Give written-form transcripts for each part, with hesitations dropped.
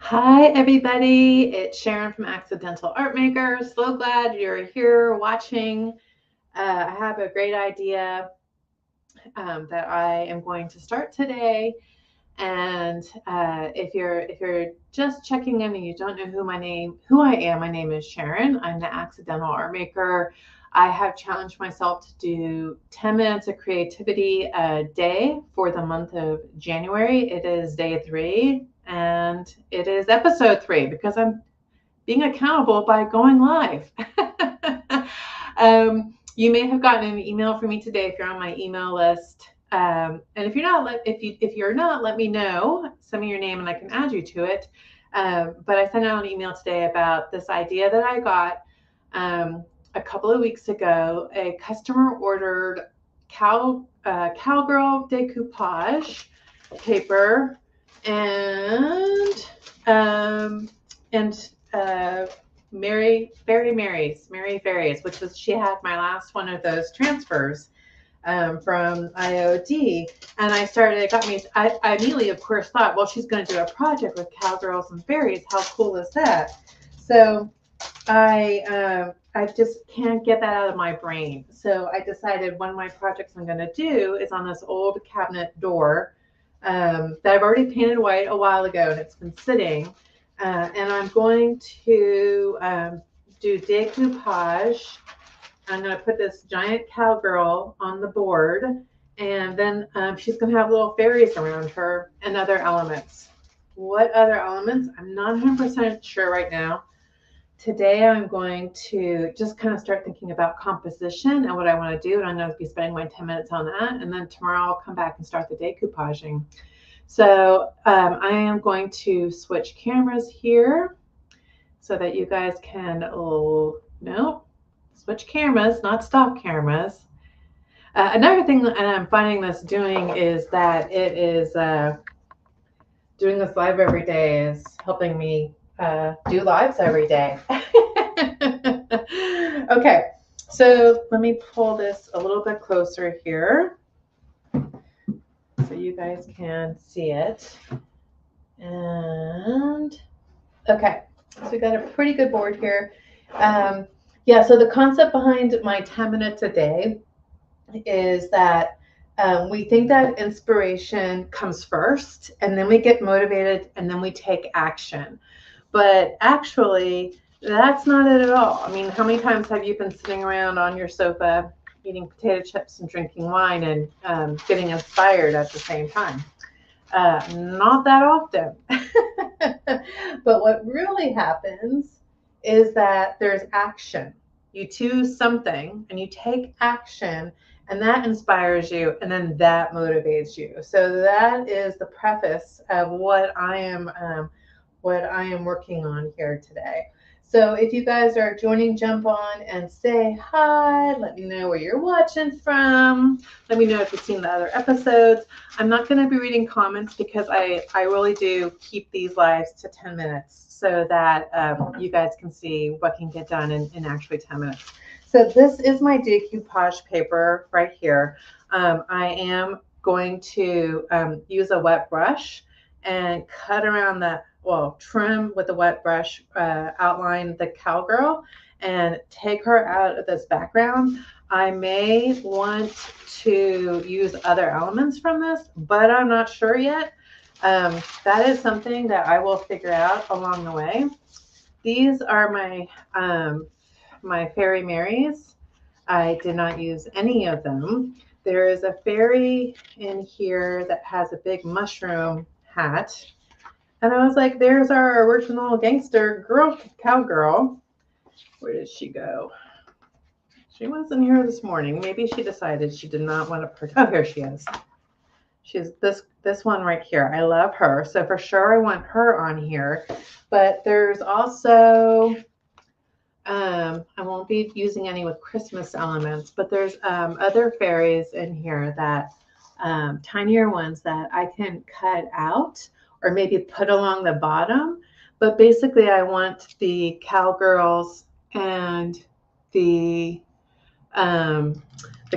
Hi, everybody. It's Sharon from Accidental Art Maker. So glad you're here watching. I have a great idea that I am going to start today. And if you're just checking in and you don't know who I am, my name is Sharon. I'm the Accidental Art Maker. I have challenged myself to do 10 minutes of creativity a day for the month of January. It is day 3 and it is episode 3 because I'm being accountable by going live. You may have gotten an email from me today if you're on my email list. And if you're not, let me know. Send me your name and I can add you to it. But I sent out an email today about this idea that I got a couple of weeks ago. A customer ordered cowgirl decoupage paper and um, and Mary Fairies, which was she had my last one of those transfers from IOD, and I immediately, of course, thought, well, she's going to do a project with cowgirls and fairies. How cool is that? So I just can't get that out of my brain. So I decided one of my projects I'm going to do is on this old cabinet door that I've already painted white a while ago, and it's been sitting. And I'm going to do decoupage. I'm going to put this giant cowgirl on the board, and then she's going to have little fairies around her and other elements. What other elements? I'm not 100% sure right now. Today I'm going to just kind of start thinking about composition and what I want to do, and I'm going to be spending my 10 minutes on that, and then tomorrow I'll come back and start the decoupaging. So I am going to switch cameras here so that you guys can, switch cameras, not stop cameras. Another thing that I'm finding this doing is that it is doing this live every day is helping me do lives every day. Okay, so let me pull this a little bit closer here so you guys can see it. And okay, so we got a pretty good board here. Yeah, so the concept behind my 10 minutes a day is that we think that inspiration comes first, and then we get motivated, and then we take action. But actually, that's not it at all. I mean, how many times have you been sitting around on your sofa eating potato chips and drinking wine and getting inspired at the same time? Not that often. But what really happens is that there's action. You choose something and you take action, and that inspires you, and then that motivates you. So that is the preface of what I am working on here today. So if you guys are joining, jump on and say hi. Let me know where you're watching from. Let me know if you've seen the other episodes. I'm not going to be reading comments because I really do keep these lives to 10 minutes so that you guys can see what can get done in actually 10 minutes. So this is my decoupage paper right here. I am going to use a wet brush and cut around trim with a wet brush, outline the cowgirl and take her out of this background. I may want to use other elements from this, but I'm not sure yet. That is something that I will figure out along the way. These are my fairy Marys. I did not use any of them. There is a fairy in here that has a big mushroom hat. And I was like, there's our original gangster girl, cowgirl. Where did she go? She wasn't here this morning. Maybe she decided she did not want to. Oh, here she is. She's this one right here. I love her. So for sure I want her on here. But there's also, I won't be using any with Christmas elements, but there's other fairies in here that, tinier ones that I can cut out or maybe put along the bottom. But basically I want the cowgirls and the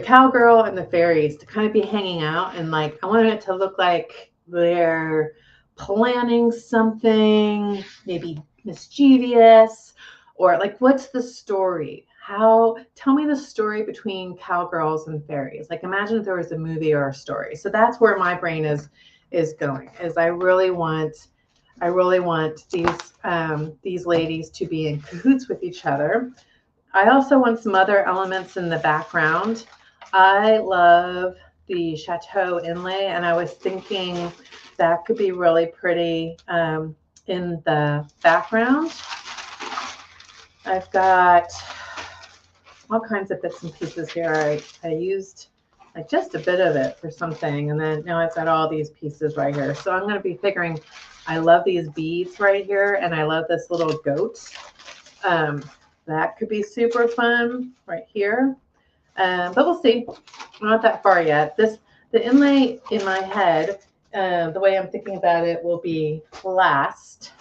cowgirl and the fairies to kind of be hanging out, and like I wanted it to look like they're planning something, maybe mischievous, or like, what's the story? Tell me the story between cowgirls and fairies. Like, imagine if there was a movie or a story. So that's where my brain is going, is I really want these ladies to be in cahoots with each other. I also want some other elements in the background. I love the chateau inlay, and I was thinking that could be really pretty in the background. I've got all kinds of bits and pieces here. I used like just a bit of it for something, and then now I've got all these pieces right here. So I'm going to be figuring, I love these beads right here, and I love this little goat. That could be super fun right here. But we'll see. I'm not that far yet. The inlay in my head, the way I'm thinking about it, will be last.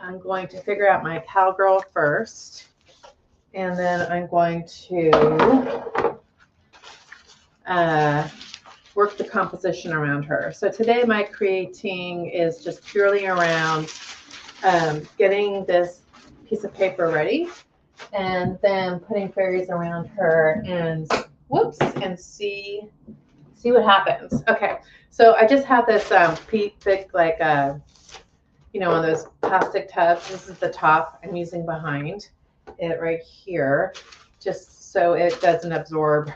I'm going to figure out my cowgirl first, and then I'm going to work the composition around her. So today my creating is just purely around getting this piece of paper ready, and then putting fairies around her, and whoops, and see what happens. Okay, so I just have this big, like you know, one of those plastic tubs. This is the top I'm using behind it right here, just so it doesn't absorb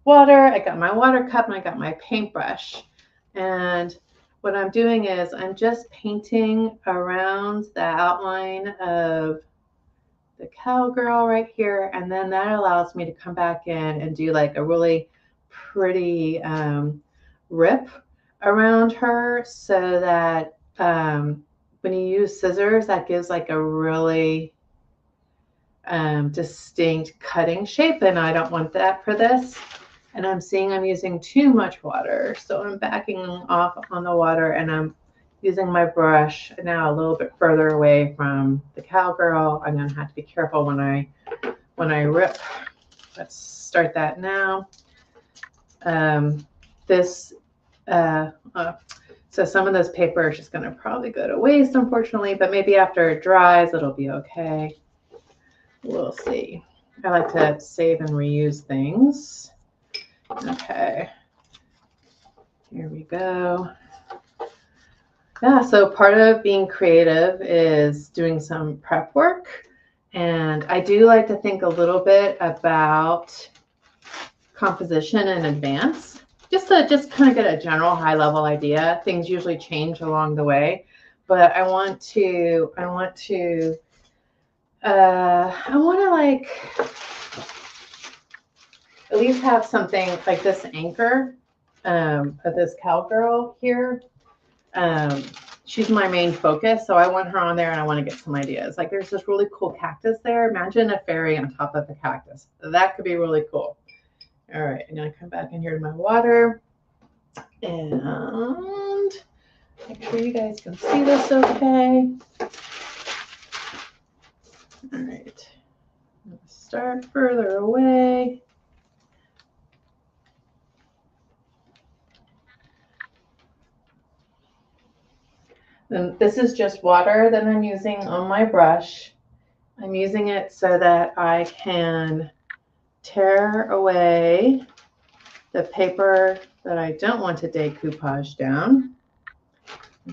water. I got my water cup and I got my paintbrush, and what I'm doing is I'm just painting around the outline of the cowgirl right here, and then that allows me to come back in and do like a really pretty rip around her, so that when you use scissors, that gives like a really distinct cutting shape, and I don't want that for this. And I'm seeing I'm using too much water, so I'm backing off on the water, and I'm using my brush now a little bit further away from the cowgirl. I'm going to have to be careful when I rip. Let's start that now. So some of this paper is just going to probably go to waste, unfortunately, but maybe after it dries, it'll be okay. We'll see. I like to save and reuse things. Okay, here we go. Yeah, so part of being creative is doing some prep work. And I do like to think a little bit about composition in advance, just to kind of get a general high level idea. Things usually change along the way, but I want to like at least have something like this anchor of this cowgirl here. She's my main focus, so I want her on there, and I want to get some ideas. Like, there's this really cool cactus there. Imagine a fairy on top of a cactus. That could be really cool. All right, I'm going to come back in here to my water, and make sure you guys can see this okay. All right, I'm going to start further away. Then this is just water that I'm using on my brush. I'm using it so that I can tear away the paper that I don't want to decoupage down.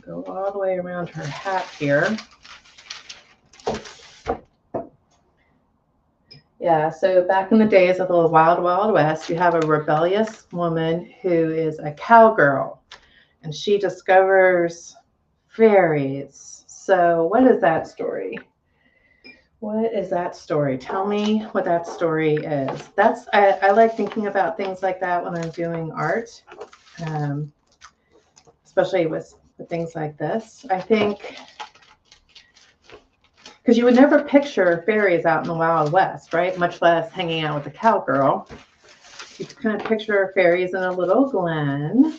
Go all the way around her hat here. Yeah, so back in the days of the Wild Wild West, you have a rebellious woman who is a cowgirl, and she discovers fairies. So what is that story? What is that story? Tell me what that story is. I like thinking about things like that when I'm doing art, especially with things like this. I think, because you would never picture fairies out in the Wild West, right? Much less hanging out with a cowgirl. You kind of picture fairies in a little glen.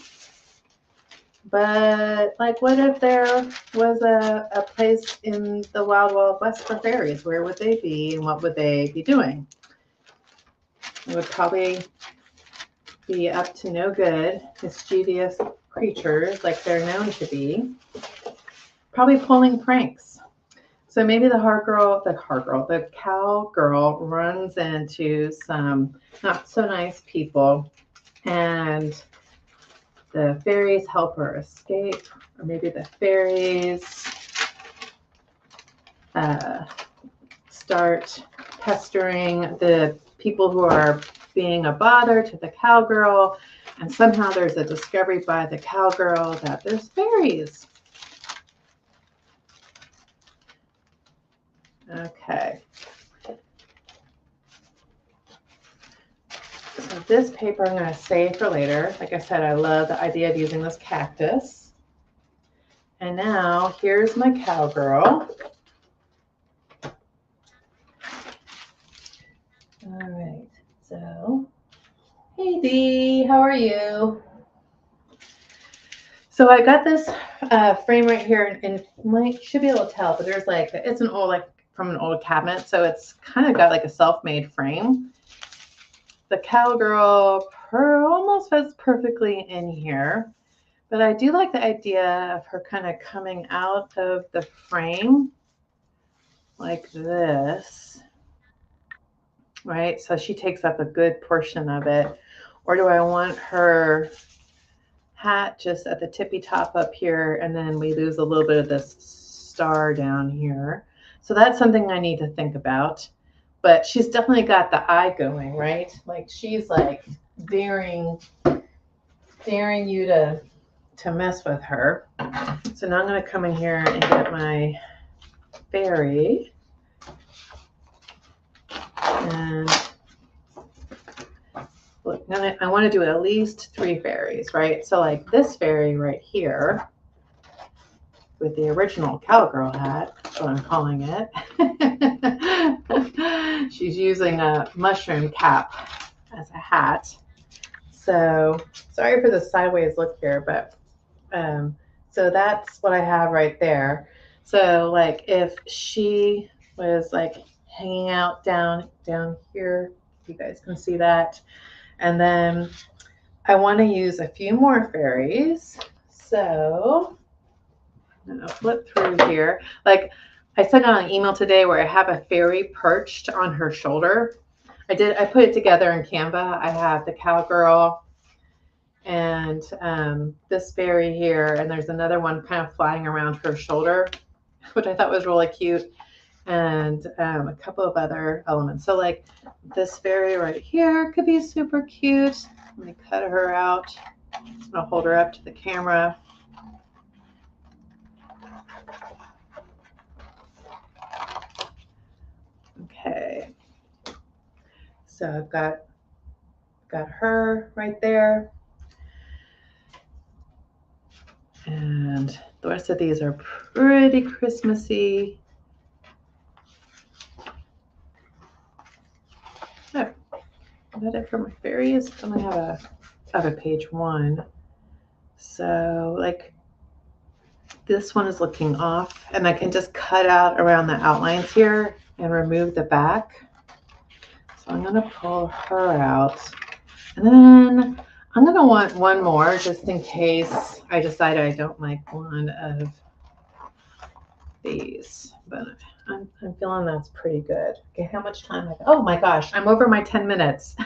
But like, what if there was a place in the Wild Wild West for fairies? Where would they be, and what would they be doing? It would probably be up to no good, mischievous creatures like they're known to be, probably pulling pranks. So maybe the cowgirl runs into some not so nice people, and the fairies help her escape, or maybe the fairies start pestering the people who are being a bother to the cowgirl, and somehow there's a discovery by the cowgirl that there's fairies. Okay. So this paper I'm going to save for later. Like I said, I love the idea of using this cactus. And now here's my cowgirl. All right. So, hey Dee, how are you? So I got this frame right here, and you should be able to tell, but there's like, it's an old, like from an old cabinet. So it's kind of got like a self-made frame. The cowgirl almost fits perfectly in here, but I do like the idea of her kind of coming out of the frame like this, right? So she takes up a good portion of it. Or do I want her hat just at the tippy top up here, and then we lose a little bit of this star down here? So that's something I need to think about. But she's definitely got the eye going, right? Like she's like daring you to mess with her. So now I'm going to come in here and get my fairy. And look, I want to do at least 3 fairies, right? So like this fairy right here with the original cowgirl hat, that's what I'm calling it. She's using a mushroom cap as a hat. So sorry for the sideways look here, but so that's what I have right there. So like if she was like hanging out down here, you guys can see that. And then I want to use a few more fairies. So I'm going to flip through here. Like I sent out an email today where I have a fairy perched on her shoulder. I put it together in Canva. I have the cowgirl and this fairy here, and there's another one kind of flying around her shoulder, which I thought was really cute, and a couple of other elements. So like this fairy right here could be super cute. Let me cut her out. I'm gonna hold her up to the camera. Okay, so I've got her right there, and the rest of these are pretty Christmassy. Oh, is that it for my fairies? I'm gonna have a page 1. So like this one is looking off, and I can just cut out around the outlines here and remove the back. So I'm going to pull her out, and then I'm going to want one more just in case I decide I don't like one of these, but I'm feeling that's pretty good. Okay, how much time? Oh my gosh, I'm over my 10 minutes.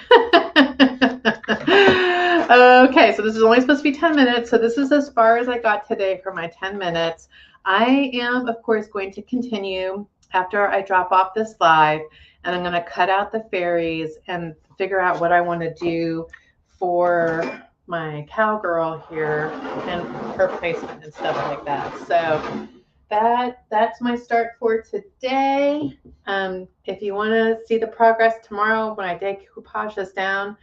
Okay, so this is only supposed to be 10 minutes. So this is as far as I got today for my 10 minutes. I am, of course, going to continue after I drop off this live, and I'm going to cut out the fairies and figure out what I want to do for my cowgirl here and her placement and stuff like that. So that's my start for today. If you want to see the progress tomorrow when I decoupage this down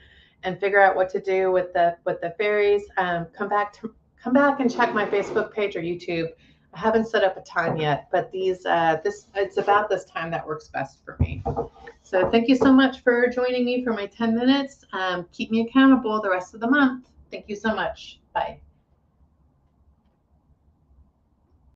and figure out what to do with the fairies, come back and check my Facebook page or YouTube. I haven't set up a time yet, but it's about this time that works best for me. So thank you so much for joining me for my 10 minutes. Keep me accountable the rest of the month. Thank you so much. Bye.